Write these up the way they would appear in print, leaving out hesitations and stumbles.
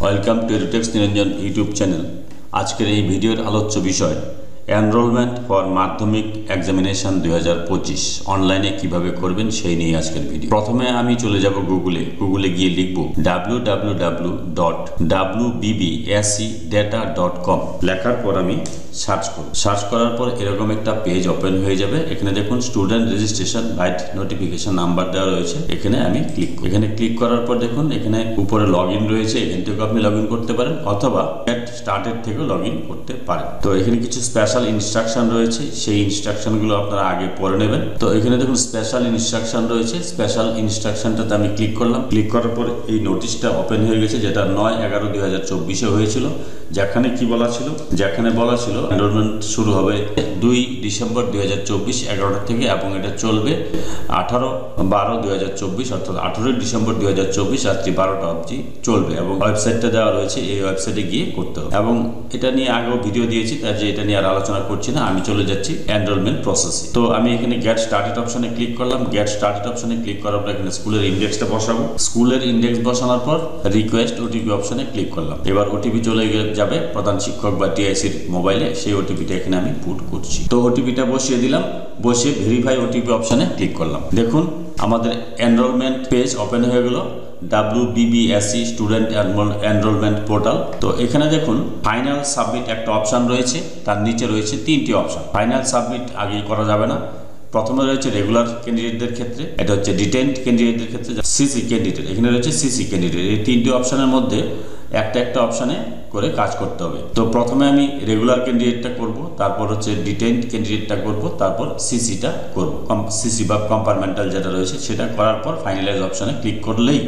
Welcome to এডুটেক্স Niranjan YouTube channel. আজকের এই ভিডিওর আলোচ্য বিষয় এনরোলমেন্ট ফর মাধ্যমিক এক্সামিনেশন 2025 অনলাইনে কিভাবে করবেন সেই নিয়ে আজকের ভিডিও। প্রথমে আমি চলে যাব গুগলে গিয়ে লিখব www.wbbscdata.com। লেখার পর আমি সার্চ করার পর এরকম একটা পেজ ওপেন হয়ে যাবে। এখানে দেখুন স্টুডেন্ট রেজিস্ট্রেশন বাইট নোটিফিকেশন নাম্বার দেওয়া রয়েছে, এখানে আমি ক্লিক করার পর দেখুন এখানে উপরে লগইন রয়েছে, এখান থেকে আপনি লগইন করতে পারেন অথবা গেট স্টার্টেড থেকে লগইন করতে পারেন। তো এখানে কিছু স্পেশাল ইনস্ট্রাকশন রয়েছে, সেই ইনস্ট্রাকশনগুলো আপনারা আগে পড়ে নেবেন। তো এখানে দেখুন স্পেশাল ইনস্ট্রাকশন রয়েছে, স্পেশাল ইনস্ট্রাকশনটাতে আমি ক্লিক করলাম। ক্লিক করার পর এই নোটিশটা ওপেন হয়ে গেছে, যেটা 9/11/2024 হয়েছিল। যেখানে বলা ছিল এনরোলমেন্ট শুরু হবে 2 ডিসেম্বর 2024 11টা থেকে এবং এটা চলবে 18/12/2024 অর্থাৎ 18 ডিসেম্বর 2024 রাত্রি 12টা অবধি চলবে এবং ওয়েবসাইটটা দেওয়া রয়েছে, এই ওয়েবসাইটে গিয়ে করতে হবে। এবং এটা নিয়ে আগেও ভিডিও দিয়েছি, তাই যে এটা নিয়ে আর আলোচনা করছি না, আমি চলে যাচ্ছি এনরোলমেন্ট প্রসেসে। তো আমি এখানে গেট স্টার্টেড অপশনে ক্লিক করলাম। গেট স্টার্টেড অপশনে ক্লিক করার পর এখানে স্কুলের ইন্ডেক্সটা বসাবো। স্কুলের ইন্ডেক্স বসানোর পর রিকোয়েস্ট ওটিপি অপশনে ক্লিক করলাম। এবার ওটিপি চলে যাবে প্রধান শিক্ষক বা টিআইসির মোবাইলে, সেই ওটিপিটা এখানে আমি পুট করছি। তো ওটিপিটা বসিয়ে দিলাম, বসিয়ে ভেরিফাই ওটিপি অপশনে ক্লিক করলাম। দেখুন আমাদের এনরোলমেন্ট পেজ ওপেন হয়ে গেল, WBBSC স্টুডেন্ট এনরোলমেন্ট পোর্টাল। তো এখানে দেখুন ফাইনাল সাবমিট একটা অপশন রয়েছে, তার নিচে রয়েছে 3টি অপশন। ফাইনাল সাবমিট আগেই করা যাবে না। প্রথমে রয়েছে রেগুলার ক্যান্ডিডেটদের ক্ষেত্রে, এটা হচ্ছে ডিটেইনড ক্যান্ডিডেটদের ক্ষেত্রে, সিসি ক্যান্ডিডেট, এখানে রয়েছে সিসি ক্যান্ডিডেট। এই 3টি অপশনের মধ্যে একটা অপশানে করে কাজ করতে হবে। তো প্রথমে আমি রেগুলার ক্যান্ডিডেটটা করব, তারপর হচ্ছে ডিটেইনড ক্যান্ডিডেটটা করব, তারপর সিসিটা করব। সিসি বা কম্পার্টমেন্টাল যেটা রয়েছে সেটা করার পর ফাইনালাইজ অপশানে ক্লিক করলেই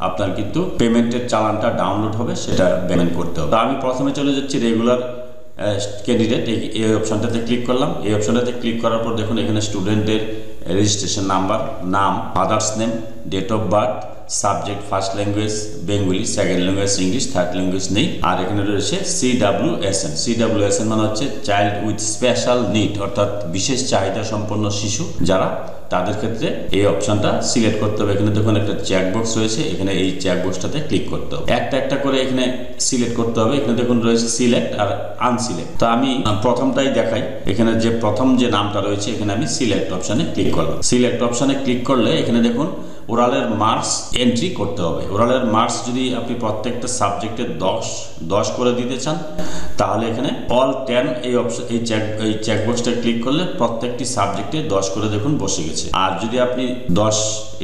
আপনার কিন্তু পেমেন্টের চালানটা ডাউনলোড হবে, সেটা পেমেন্ট করতে হবে। তো আমি প্রথমে চলে যাচ্ছি রেগুলার ক্যান্ডিডেট, এই অপশানটাতে ক্লিক করলাম। এই অপশানটাতে ক্লিক করার পর দেখুন এখানে স্টুডেন্টের রেজিস্ট্রেশন নাম্বার, নাম, father's name, date of birth, subject first language Bengali, second language English, third language নেই। আর এখানে রয়েছে CWSN মানে হচ্ছে চাইল্ড উইথ স্পেশাল নিড, অর্থাৎ বিশেষ চাহিদা সম্পন্ন শিশু যারা, তাদের ক্ষেত্রে এই অপশনটা সিলেক্ট করতে হবে। এখানে দেখুন একটা চেকবক্স রয়েছে, এখানে এই চেকবক্সটাতে ক্লিক করতে হবে। একটা করে এখানে সিলেক্ট করতে হবে। এখানে দেখুন রয়েছে সিলেক্ট আর আনসিলেক্ট। তো আমি প্রথমটাই দেখাই। এখানে যে প্রথম যে নামটা রয়েছে এখানে আমি সিলেক্ট অপশানে ক্লিক করলাম। সিলেক্ট অপশানে ক্লিক করলে এখানে দেখুন ওরালের মার্কস এন্ট্রি করতে হবে। ওরালের মার্কস যদি আপনি প্রত্যেকটা সাবজেক্টে 10 করে দিতে চান তাহলে এখানে অল 10 এই চেকবক্সটা ক্লিক করলে প্রত্যেকটি সাবজেক্টে 10 করে দেখুন বসে গেছে। আর যদি আপনি 10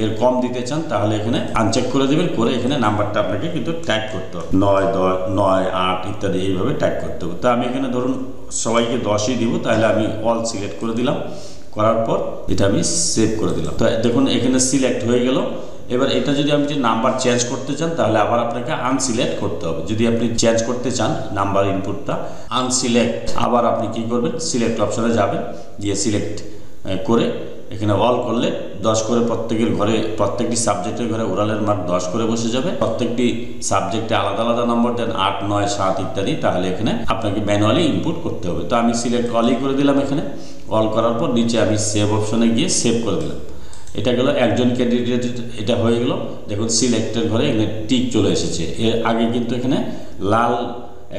এর কম দিতে চান তাহলে এখানে আনচেক করে দেবেন, করে এখানে নাম্বারটা আপনাকে কিন্তু টাইপ করতে হবে, 9, 10, 9, 8 ইত্যাদি এইভাবে টাইপ করতে হবে। তো আমি এখানে ধরুন সবাইকে 10ই দিব, তাহলে আমি অল সিলেক্ট করে দিলাম। করার পর এটা আমি সেভ করে দিলাম। তো দেখুন এখানে সিলেক্ট হয়ে গেল। এবার এটা যদি আপনি নাম্বার চেঞ্জ করতে চান তাহলে আবার আপনাকে আনসিলেক্ট করতে হবে। যদি আপনি চেঞ্জ করতে চান নাম্বার ইনপুটটা, আনসিলেক্ট, আবার আপনি কি করবেন, সিলেক্ট অপশনে যাবেন, গিয়ে সিলেক্ট করে এখানে অল করলে 10 করে প্রত্যেকটি সাবজেক্টের ঘরে ওরালের মার্ক 10 করে বসে যাবে। প্রত্যেকটি সাবজেক্টে আলাদা নম্বর দেন, 8, 9, 7 ইত্যাদি। তাহলে এখানে আপনাকে ম্যানুয়ালি ইনপুট করতে হবে। তো আমি সিলেক্ট অলই করে দিলাম। এখানে অল করার পর নিচে আমি সেভ অপশনে গিয়ে সেভ করে দিলাম। এটা গেল একজন ক্যান্ডিডেট, এটা হয়ে গেল। দেখুন সিলেক্টের ঘরে এখানে টিক চলে এসেছে। এর আগে কিন্তু এখানে লাল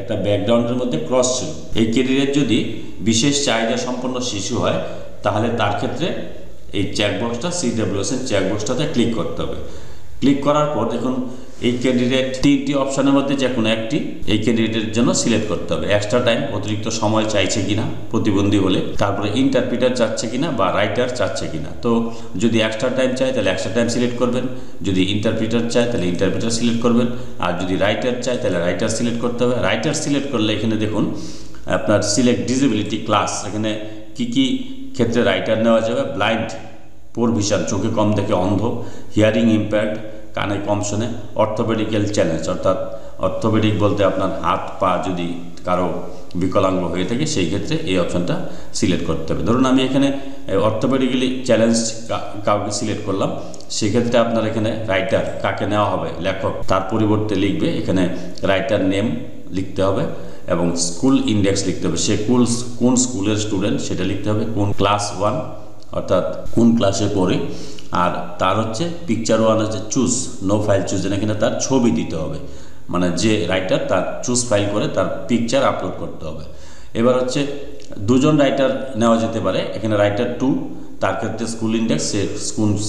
একটা ব্যাকগ্রাউন্ডের মধ্যে ক্রস ছিল। এই ক্যান্ডিডেট যদি বিশেষ চাহিদা সম্পন্ন শিশু হয় তাহলে তার ক্ষেত্রে এই চেকবক্সটা CWSN চেকবক্সটাতে ক্লিক করতে হবে। ক্লিক করার পর দেখুন এই ক্যান্ডিডেট 3টি অপশানের মধ্যে যে কোনো একটি এই ক্যান্ডিডেটের জন্য সিলেক্ট করতে হবে। এক্সট্রা টাইম, অতিরিক্ত সময় চাইছে কিনা প্রতিবন্ধী হলে, তারপরে ইন্টারপ্রিটার চাচ্ছে কিনা বা রাইটার চাচ্ছে কিনা। তো যদি এক্সট্রা টাইম চায় তাহলে এক্সট্রা টাইম সিলেক্ট করবেন, যদি ইন্টারপ্রিটার চায় তাহলে ইন্টারপ্রিটার সিলেক্ট করবেন, আর যদি রাইটার চায় তাহলে রাইটার সিলেক্ট করতে হবে। রাইটার সিলেক্ট করলে এখানে দেখুন আপনার সিলেক্ট ডিসেবিলিটি ক্লাস, এখানে কি ক্ষেত্রে রাইটার নেওয়া যাবে। ব্লাইন্ড, পোর ভিশন, চোখে কম দেখে অন্ধ, হিয়ারিং ইম্প্যাক্ট, কানে কম শোনে, অর্থোপেডিক্যাল চ্যালেঞ্জ, অর্থাৎ অর্থোপেডিক বলতে আপনার হাত পা যদি কারো বিকলাঙ্গ হয়ে থাকে সেই ক্ষেত্রে এই অপশানটা সিলেক্ট করতে হবে। ধরুন আমি এখানে অর্থোপেডিক্যালি চ্যালেঞ্জ কাউকে সিলেক্ট করলাম, সেক্ষেত্রে আপনার এখানে রাইটার কাকে নেওয়া হবে, লেখক, তার পরিবর্তে লিখবে এখানে রাইটার নেম লিখতে হবে এবং স্কুল ইন্ডেক্স লিখতে হবে। সে কোন স্কুলের স্টুডেন্ট সেটা লিখতে হবে, কোন ক্লাস 1 অর্থাৎ কোন ক্লাসে পড়ে, আর তার হচ্ছে পিকচার 1 হচ্ছে চুজ, নো ফাইল চুজ, এখানে তার ছবি দিতে হবে। মানে যে রাইটার তার চুজ ফাইল করে তার পিকচার আপলোড করতে হবে। এবার হচ্ছে দুজন রাইটার নেওয়া যেতে পারে। এখানে রাইটার 2, তার ক্ষেত্রে স্কুল ইন্ডেক্স, সে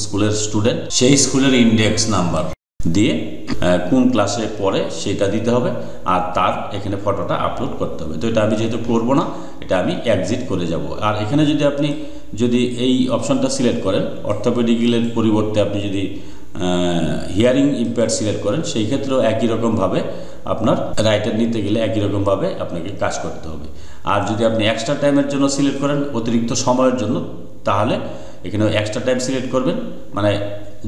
স্কুলের স্টুডেন্ট, সেই স্কুলের ইন্ডেক্স নাম্বার দিয়ে কোন ক্লাসে পড়ে সেটা দিতে হবে, আর তার এখানে ফটোটা আপলোড করতে হবে। তো এটা আমি যেহেতু করবো না, এটা আমি এক্সিট করে যাব। আর এখানে যদি আপনি এই অপশনটা সিলেক্ট করেন, অর্থোপেডিক্যালের পরিবর্তে আপনি যদি হিয়ারিং ইম্পেয়ার্ড সিলেক্ট করেন, সেই ক্ষেত্রেও একই রকমভাবে আপনার রাইটার নিতে গেলে একই রকমভাবে আপনাকে কাজ করতে হবে। আর যদি আপনি এক্সট্রা টাইমের জন্য সিলেক্ট করেন, অতিরিক্ত সময়ের জন্য, তাহলে এখানে এক্সট্রা টাইম সিলেক্ট করবেন, মানে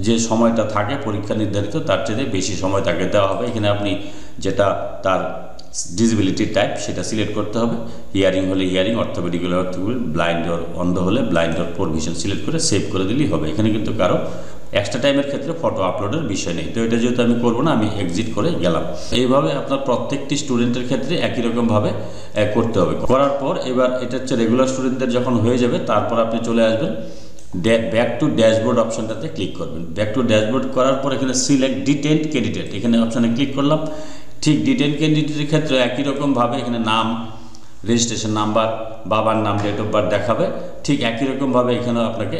যে সময়টা থাকে পরীক্ষা নির্ধারিত তার চেয়ে বেশি সময় তাকে দেওয়া হবে। এখানে আপনি যেটা তার ডিসেবিলিটি টাইপ সেটা সিলেক্ট করতে হবে। হিয়ারিং হলে হিয়ারিং, অর্থোপেডিক হলে অর্থোপেডিক, ব্লাইন্ড অর অন্ধ হলে blind or poor vision select করে সেভ করে দিলেই হবে। এখানে কিন্তু কারো এক্সট্রা টাইমের ক্ষেত্রে ফটো আপলোডের বিষয় নেই। তো এটা যেহেতু আমি করবো না, আমি এক্সিট করে গেলাম। এইভাবে আপনার প্রত্যেকটি স্টুডেন্টের ক্ষেত্রে একই রকমভাবে করতে হবে। করার পর এবার এটা হচ্ছে রেগুলার স্টুডেন্টদের যখন হয়ে যাবে, তারপর আপনি চলে আসবেন ব্যাক টু ড্যাশবোর্ড অপশনটাতে ক্লিক করবেন। ব্যাক টু ড্যাশবোর্ড করার পর এখানে সিলেক্ট ডিটেইলড ক্যান্ডিডেট, এখানে অপশানে ক্লিক করলাম। ঠিক ডিটেইলড ক্যান্ডিডেটের ক্ষেত্রে একই রকমভাবে এখানে নাম, রেজিস্ট্রেশন নাম্বার, বাবার নাম, ডেট অফ বার্থ দেখাবে। ঠিক একই রকমভাবে এখানেও আপনাকে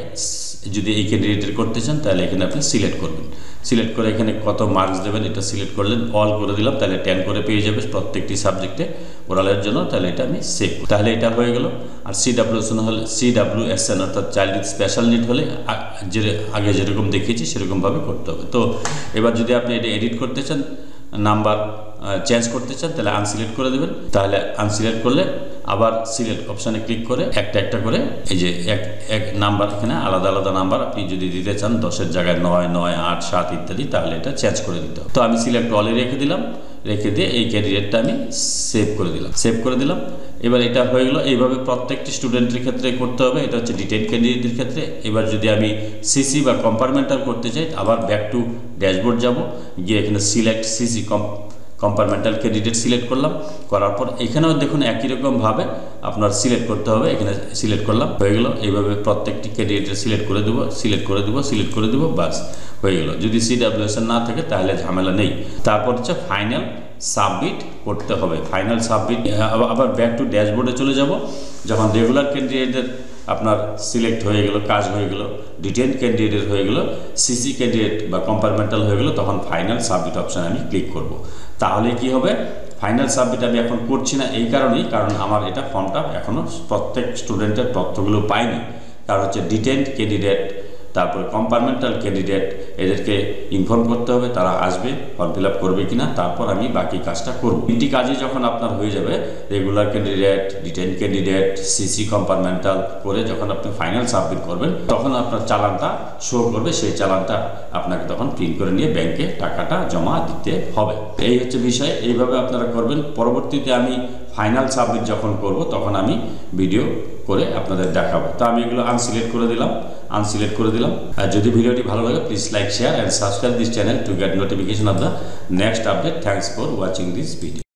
যদি এই ক্যান্ডিডেটের করতে চান তাহলে এখানে আপনি সিলেক্ট করবেন। সিলেক্ট করে এখানে কত মার্কস দেবেন এটা সিলেক্ট করলেন, অল করে দিলাম, তাহলে 10 করে পেয়ে যাবে প্রত্যেকটি সাবজেক্টে ওরালের জন্য। তাহলে এটা আমি সেভ, তাহলে এটা হয়ে গেল। আর CWSN অর্থাৎ চাইল্ড উইথ স্পেশাল নিড হলে আগে যেরকম দেখিয়েছি সেরকমভাবে করতে হবে। তো এবার যদি আপনি এটা এডিট করতে চান, নাম্বার চেঞ্জ করতে চান, তাহলে আনসিলেক্ট করে দেবেন। তাহলে আনসিলেক্ট করলে আবার সিলেক্ট অপশানে ক্লিক করে একটা একটা করে এই যে এক নাম্বার, এখানে আলাদা আলাদা নাম্বার আপনি যদি দিতে চান, 10-এর জায়গায় 9, 9, 8, 7 ইত্যাদি, তাহলে এটা চেঞ্জ করে দিতে হবে। তো আমি সিলেক্ট অলে রেখে দিলাম, রেখে দিয়ে এই ক্যান্ডিডেটটা আমি সেভ করে দিলাম। এবার এটা হয়ে গেল। এইভাবে প্রত্যেকটি স্টুডেন্টের ক্ষেত্রে করতে হবে। এটা হচ্ছে ডিটেইলড ক্যান্ডিডেটের ক্ষেত্রে। এবার যদি আমি সিসি বা কম্পার্টমেন্টাল করতে চাই, আবার ব্যাক টু ড্যাশবোর্ড যাব, গিয়ে এখানে select CC compartmental candidate select করলাম। করার পর এখানেও দেখুন একই রকমভাবে আপনার সিলেক্ট করতে হবে। এখানে সিলেক্ট করলাম, হয়ে গেল। এইভাবে প্রত্যেকটি ক্যান্ডিডেটের সিলেক্ট করে দেবো, বাস হয়ে গেল। যদি CWSN না থাকে তাহলে ঝামেলা নেই। তারপর হচ্ছে ফাইনাল সাবমিট করতে হবে। ফাইনাল সাবমিট, আবার ব্যাক টু ড্যাশবোর্ডে চলে যাব। যখন রেগুলার ক্যান্ডিডেটের আপনার সিলেক্ট হয়ে গেল, কাজ হয়ে গেল, ডিটেইলড ক্যান্ডিডেট হয়ে গেল, সিসি ক্যান্ডিডেট বা কম্পার্টমেন্টাল হয়ে গেল, তখন ফাইনাল সাবমিট অপশানে আমি ক্লিক করব। তাহলে কি হবে, ফাইনাল সাবমিট আমি এখন করছি না এই কারণেই, কারণ আমার এটা ফর্মটা এখনও প্রত্যেক স্টুডেন্টের তথ্যগুলো পাইনি। কারণ হচ্ছে ডিটেইলড ক্যান্ডিডেট, তারপরে কম্পার্টমেন্টাল ক্যান্ডিডেট, এদেরকে ইনফর্ম করতে হবে তারা আসবে, ফর্ম ফিল আপ করবে কিনা, তারপর আমি বাকি কাজটা করব। তিনটি কাজে যখন আপনার হয়ে যাবে, regular candidate, detailed candidate, CC compartmental করে যখন আপনি ফাইনাল সাবমিট করবেন, তখন আপনার চালানটা শো করবে। সেই চালানটা আপনাকে তখন প্রিন্ট করে নিয়ে ব্যাংকে টাকাটা জমা দিতে হবে। এই হচ্ছে বিষয়, এইভাবে আপনারা করবেন। পরবর্তীতে আমি ফাইনাল সাবমিট যখন করব, তখন আমি ভিডিও করে আপনাদের দেখাবো। তো আমি এগুলো আনসিলেক্ট করে দিলাম। আর যদি ভিডিওটি ভালো লাগে, please like, share and subscribe this channel to get notification off the next update. Thanks for watching this video.